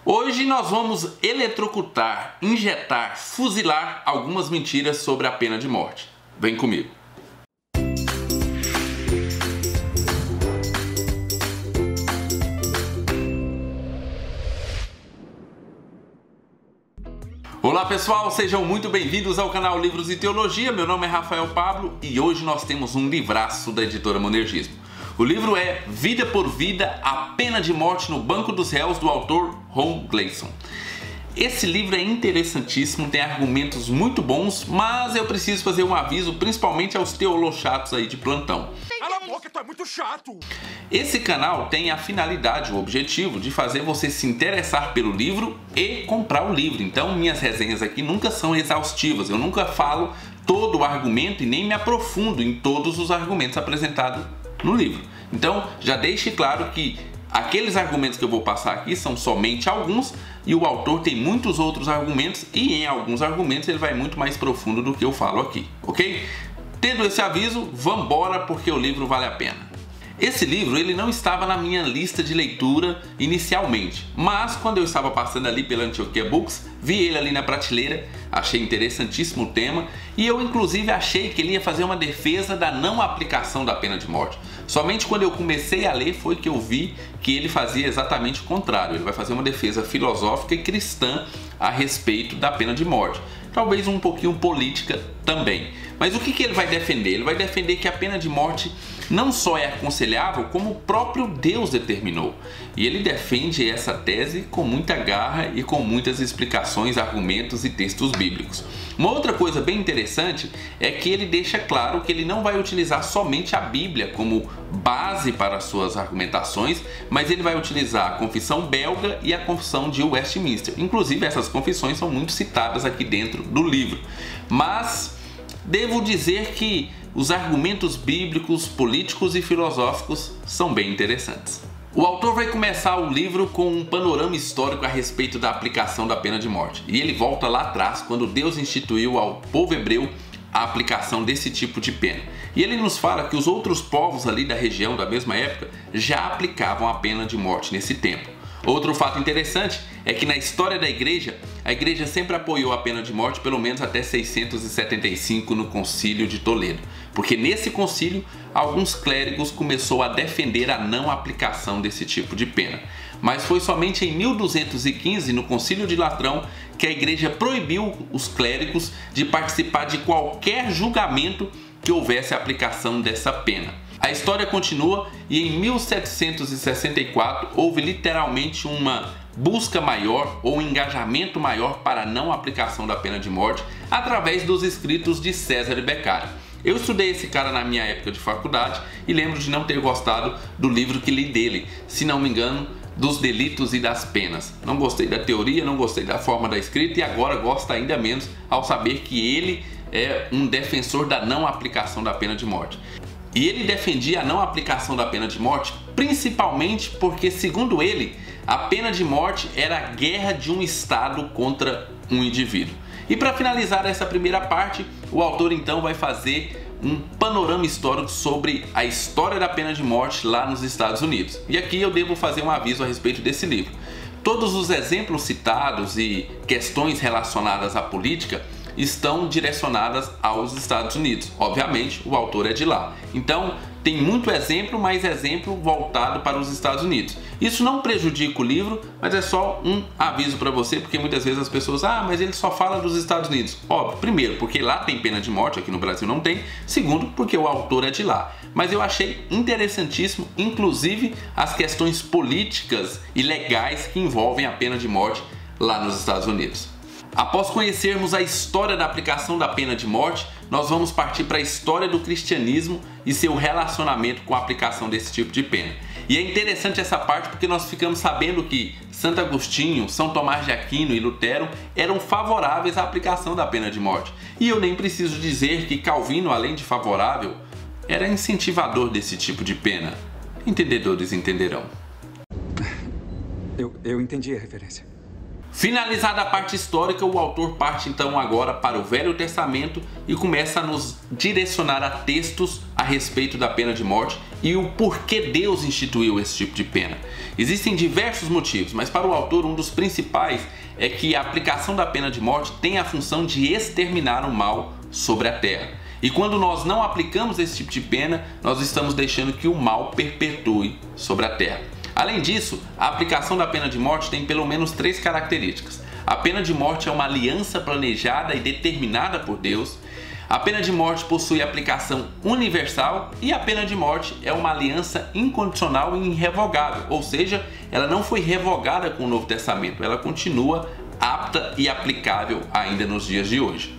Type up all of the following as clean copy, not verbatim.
Hoje nós vamos eletrocutar, injetar, fuzilar algumas mentiras sobre a pena de morte. Vem comigo. Olá pessoal, sejam muito bem-vindos ao canal Livros e Teologia. Meu nome é Rafael Pablo e hoje nós temos um livraço da editora Monergismo. O livro é Vida por Vida, a Pena de Morte no Banco dos Réus, do autor Ron Gleason. Esse livro é interessantíssimo, tem argumentos muito bons, mas eu preciso fazer um aviso, principalmente aos teolochatos aí de plantão. Cala a boca, tu é muito chato! Esse canal tem a finalidade, o objetivo de fazer você se interessar pelo livro e comprar o livro. Então minhas resenhas aqui nunca são exaustivas, eu nunca falo todo o argumento e nem me aprofundo em todos os argumentos apresentados no livro. Então já deixe claro que aqueles argumentos que eu vou passar aqui são somente alguns e o autor tem muitos outros argumentos e em alguns argumentos ele vai muito mais profundo do que eu falo aqui, ok? Tendo esse aviso, vambora porque o livro vale a pena. Esse livro ele não estava na minha lista de leitura inicialmente, mas quando eu estava passando ali pela Antioquia Books, vi ele ali na prateleira, achei interessantíssimo o tema e eu inclusive achei que ele ia fazer uma defesa da não aplicação da pena de morte. Somente quando eu comecei a ler foi que eu vi que ele fazia exatamente o contrário, ele vai fazer uma defesa filosófica e cristã a respeito da pena de morte. Talvez um pouquinho política também. Mas o que ele vai defender? Ele vai defender que a pena de morte não só é aconselhável, como o próprio Deus determinou. E ele defende essa tese com muita garra e com muitas explicações, argumentos e textos bíblicos. Uma outra coisa bem interessante é que ele deixa claro que ele não vai utilizar somente a Bíblia como base para as suas argumentações, mas ele vai utilizar a confissão belga e a confissão de Westminster. Inclusive essas confissões são muito citadas aqui dentro do livro. Mas devo dizer que os argumentos bíblicos, políticos e filosóficos são bem interessantes. O autor vai começar o livro com um panorama histórico a respeito da aplicação da pena de morte. E ele volta lá atrás, quando Deus instituiu ao povo hebreu a aplicação desse tipo de pena. E ele nos fala que os outros povos ali da região, da mesma época, já aplicavam a pena de morte nesse tempo. Outro fato interessante é que na história da igreja, a igreja sempre apoiou a pena de morte pelo menos até 675 no Concílio de Toledo, porque nesse concílio alguns clérigos começou a defender a não aplicação desse tipo de pena. Mas foi somente em 1215, no Concílio de Latrão, que a igreja proibiu os clérigos de participar de qualquer julgamento que houvesse a aplicação dessa pena. A história continua e em 1764 houve literalmente uma busca maior ou um engajamento maior para a não aplicação da pena de morte através dos escritos de César Beccaria. Eu estudei esse cara na minha época de faculdade e lembro de não ter gostado do livro que li dele, se não me engano, dos delitos e das penas. Não gostei da teoria, não gostei da forma da escrita e agora gosto ainda menos ao saber que ele é um defensor da não aplicação da pena de morte. E ele defendia a não aplicação da pena de morte principalmente porque, segundo ele, a pena de morte era a guerra de um Estado contra um indivíduo. E para finalizar essa primeira parte, o autor então vai fazer um panorama histórico sobre a história da pena de morte lá nos Estados Unidos. E aqui eu devo fazer um aviso a respeito desse livro. Todos os exemplos citados e questões relacionadas à política estão direcionadas aos Estados Unidos. Obviamente, o autor é de lá. Então, tem muito exemplo, mas exemplo voltado para os Estados Unidos. Isso não prejudica o livro, mas é só um aviso para você, porque muitas vezes as pessoas, mas ele só fala dos Estados Unidos. Óbvio, primeiro, porque lá tem pena de morte, aqui no Brasil não tem. Segundo, porque o autor é de lá. Mas eu achei interessantíssimo, inclusive, as questões políticas e legais que envolvem a pena de morte lá nos Estados Unidos. Após conhecermos a história da aplicação da pena de morte, nós vamos partir para a história do cristianismo e seu relacionamento com a aplicação desse tipo de pena. E é interessante essa parte porque nós ficamos sabendo que Santo Agostinho, São Tomás de Aquino e Lutero eram favoráveis à aplicação da pena de morte. E eu nem preciso dizer que Calvino, além de favorável, era incentivador desse tipo de pena. Entendedores entenderão. Eu entendi a referência. Finalizada a parte histórica, o autor parte então agora para o Velho Testamento e começa a nos direcionar a textos a respeito da pena de morte e o porquê Deus instituiu esse tipo de pena. Existem diversos motivos, mas para o autor um dos principais é que a aplicação da pena de morte tem a função de exterminar o mal sobre a terra. E quando nós não aplicamos esse tipo de pena, nós estamos deixando que o mal perpetue sobre a terra. Além disso, a aplicação da pena de morte tem pelo menos 3 características. A pena de morte é uma aliança planejada e determinada por Deus. A pena de morte possui aplicação universal e a pena de morte é uma aliança incondicional e irrevogável, ou seja, ela não foi revogada com o Novo Testamento, ela continua apta e aplicável ainda nos dias de hoje.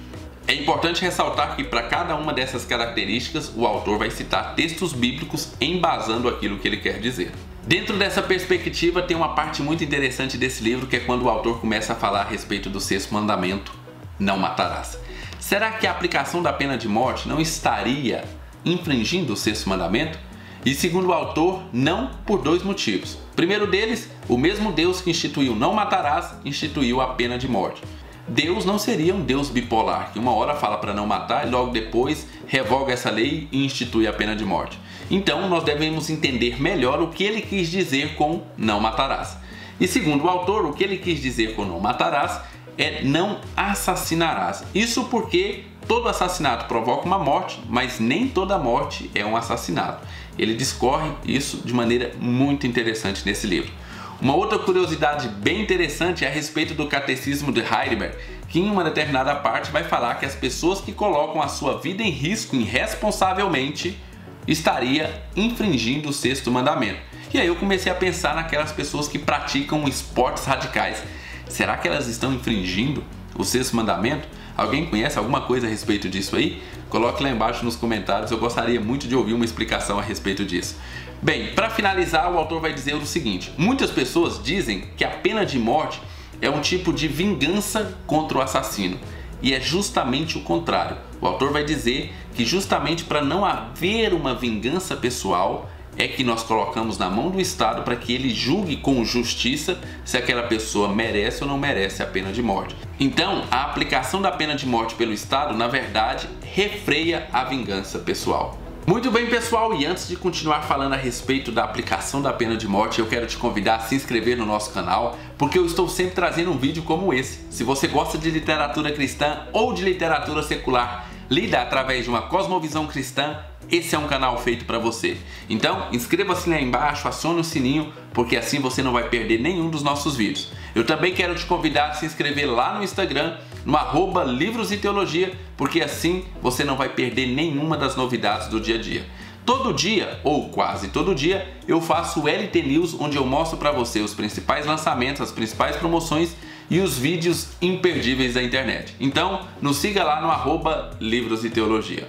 É importante ressaltar que para cada uma dessas características o autor vai citar textos bíblicos embasando aquilo que ele quer dizer. Dentro dessa perspectiva tem uma parte muito interessante desse livro, que é quando o autor começa a falar a respeito do 6º mandamento, não matarás. Será que a aplicação da pena de morte não estaria infringindo o 6º mandamento? E segundo o autor, não, por 2 motivos. O primeiro deles, o mesmo Deus que instituiu não matarás, instituiu a pena de morte. Deus não seria um Deus bipolar, que uma hora fala para não matar e logo depois revoga essa lei e institui a pena de morte. Então nós devemos entender melhor o que ele quis dizer com não matarás. E segundo o autor, o que ele quis dizer com não matarás é não assassinarás. Isso porque todo assassinato provoca uma morte, mas nem toda morte é um assassinato. Ele discorre isso de maneira muito interessante nesse livro. Uma outra curiosidade bem interessante é a respeito do Catecismo de Heidelberg, que em uma determinada parte vai falar que as pessoas que colocam a sua vida em risco irresponsavelmente estaria infringindo o 6º mandamento. E aí eu comecei a pensar naquelas pessoas que praticam esportes radicais. Será que elas estão infringindo o 6º mandamento? Alguém conhece alguma coisa a respeito disso aí? Coloque lá embaixo nos comentários, eu gostaria muito de ouvir uma explicação a respeito disso. Bem, para finalizar, o autor vai dizer o seguinte: muitas pessoas dizem que a pena de morte é um tipo de vingança contra o assassino. E é justamente o contrário. O autor vai dizer que justamente para não haver uma vingança pessoal é que nós colocamos na mão do Estado para que ele julgue com justiça se aquela pessoa merece ou não merece a pena de morte. Então, a aplicação da pena de morte pelo Estado, na verdade, refreia a vingança pessoal. Muito bem, pessoal, e antes de continuar falando a respeito da aplicação da pena de morte, eu quero te convidar a se inscrever no nosso canal, porque eu estou sempre trazendo um vídeo como esse. Se você gosta de literatura cristã ou de literatura secular, lida através de uma cosmovisão cristã, esse é um canal feito para você. Então, inscreva-se lá embaixo, acione o sininho, porque assim você não vai perder nenhum dos nossos vídeos. Eu também quero te convidar a se inscrever lá no Instagram, no @livros e teologia, porque assim você não vai perder nenhuma das novidades do dia a dia. Todo dia, ou quase todo dia, eu faço o LT News, onde eu mostro para você os principais lançamentos, as principais promoções e os vídeos imperdíveis da internet. Então, nos siga lá no @livros e teologia.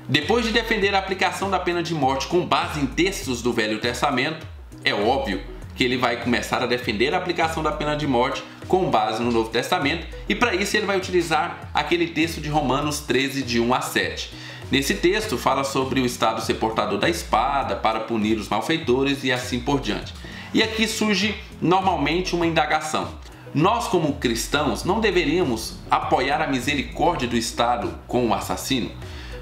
Depois de defender a aplicação da pena de morte com base em textos do Velho Testamento, é óbvio que ele vai começar a defender a aplicação da pena de morte com base no Novo Testamento, e para isso ele vai utilizar aquele texto de Romanos 13, de 1 a 7. Nesse texto fala sobre o Estado ser portador da espada para punir os malfeitores e assim por diante. E aqui surge normalmente uma indagação. Nós, como cristãos, não deveríamos apoiar a misericórdia do Estado com o assassino?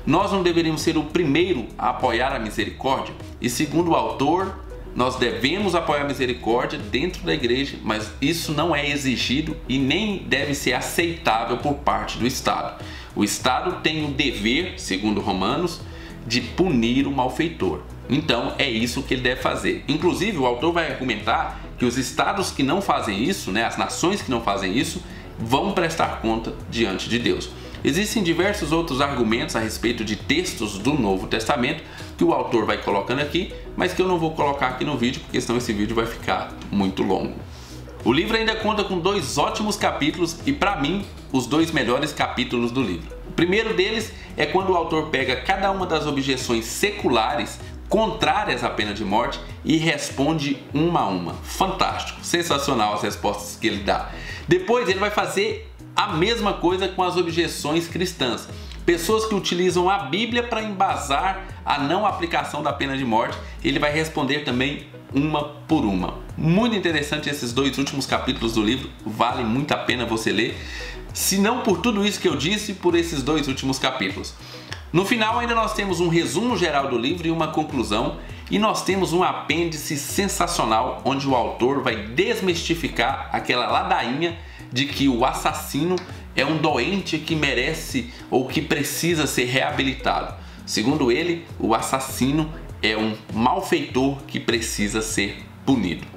Nós não deveríamos ser o primeiro a apoiar a misericórdia? E segundo o autor, nós devemos apoiar a misericórdia dentro da igreja, mas isso não é exigido e nem deve ser aceitável por parte do Estado. O Estado tem o dever, segundo Romanos, de punir o malfeitor. Então é isso que ele deve fazer. Inclusive o autor vai argumentar que os estados que não fazem isso, as nações que não fazem isso, vão prestar conta diante de Deus. Existem diversos outros argumentos a respeito de textos do Novo Testamento que o autor vai colocando aqui, mas que eu não vou colocar aqui no vídeo, porque senão esse vídeo vai ficar muito longo. O livro ainda conta com 2 ótimos capítulos e, para mim, os 2 melhores capítulos do livro. O primeiro deles é quando o autor pega cada uma das objeções seculares contrárias à pena de morte e responde uma a uma. Fantástico, sensacional as respostas que ele dá. Depois ele vai fazer a mesma coisa com as objeções cristãs. Pessoas que utilizam a Bíblia para embasar a não aplicação da pena de morte, ele vai responder também uma por uma. Muito interessante esses 2 últimos capítulos do livro, vale muito a pena você ler, se não por tudo isso que eu disse, por esses 2 últimos capítulos. No final ainda nós temos um resumo geral do livro e uma conclusão, e nós temos um apêndice sensacional onde o autor vai desmistificar aquela ladainha de que o assassino é um doente que merece ou que precisa ser reabilitado. Segundo ele, o assassino é um malfeitor que precisa ser punido.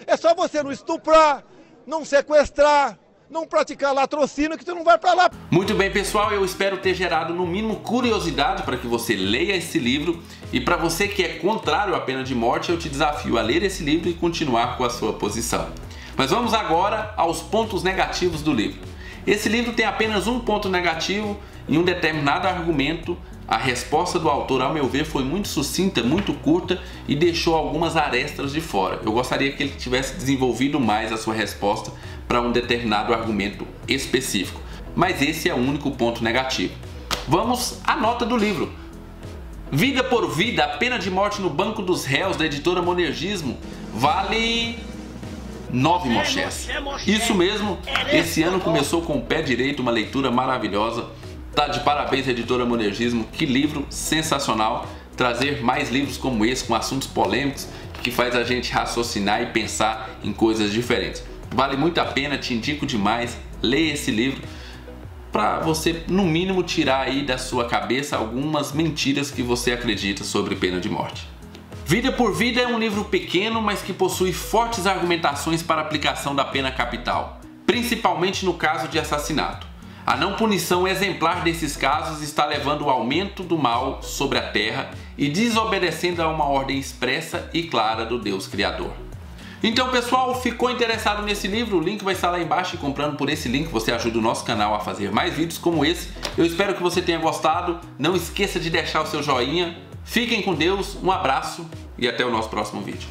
É só você não estuprar, não sequestrar, não praticar latrocínio que tu não vai pra lá. Muito bem, pessoal, eu espero ter gerado no mínimo curiosidade para que você leia esse livro, e para você que é contrário à pena de morte, eu te desafio a ler esse livro e continuar com a sua posição. Mas vamos agora aos pontos negativos do livro. Esse livro tem apenas um ponto negativo em um determinado argumento. A resposta do autor, ao meu ver, foi muito sucinta, muito curta e deixou algumas arestas de fora. Eu gostaria que ele tivesse desenvolvido mais a sua resposta para um determinado argumento específico. Mas esse é o único ponto negativo. Vamos à nota do livro. Vida por Vida, a pena de morte no banco dos réus, da editora Monergismo, vale 9 mochés. Isso mesmo, esse ano começou com o pé direito, uma leitura maravilhosa. Tá de parabéns, editora Monergismo, que livro sensacional. Trazer mais livros como esse, com assuntos polêmicos, que faz a gente raciocinar e pensar em coisas diferentes. Vale muito a pena, te indico demais, leia esse livro para você, no mínimo, tirar aí da sua cabeça algumas mentiras que você acredita sobre pena de morte. Vida por Vida é um livro pequeno, mas que possui fortes argumentações para a aplicação da pena capital, principalmente no caso de assassinato. A não punição exemplar desses casos está levando ao aumento do mal sobre a terra e desobedecendo a uma ordem expressa e clara do Deus Criador. Então, pessoal, ficou interessado nesse livro? O link vai estar lá embaixo, e comprando por esse link você ajuda o nosso canal a fazer mais vídeos como esse. Eu espero que você tenha gostado. Não esqueça de deixar o seu joinha. Fiquem com Deus, um abraço e até o nosso próximo vídeo.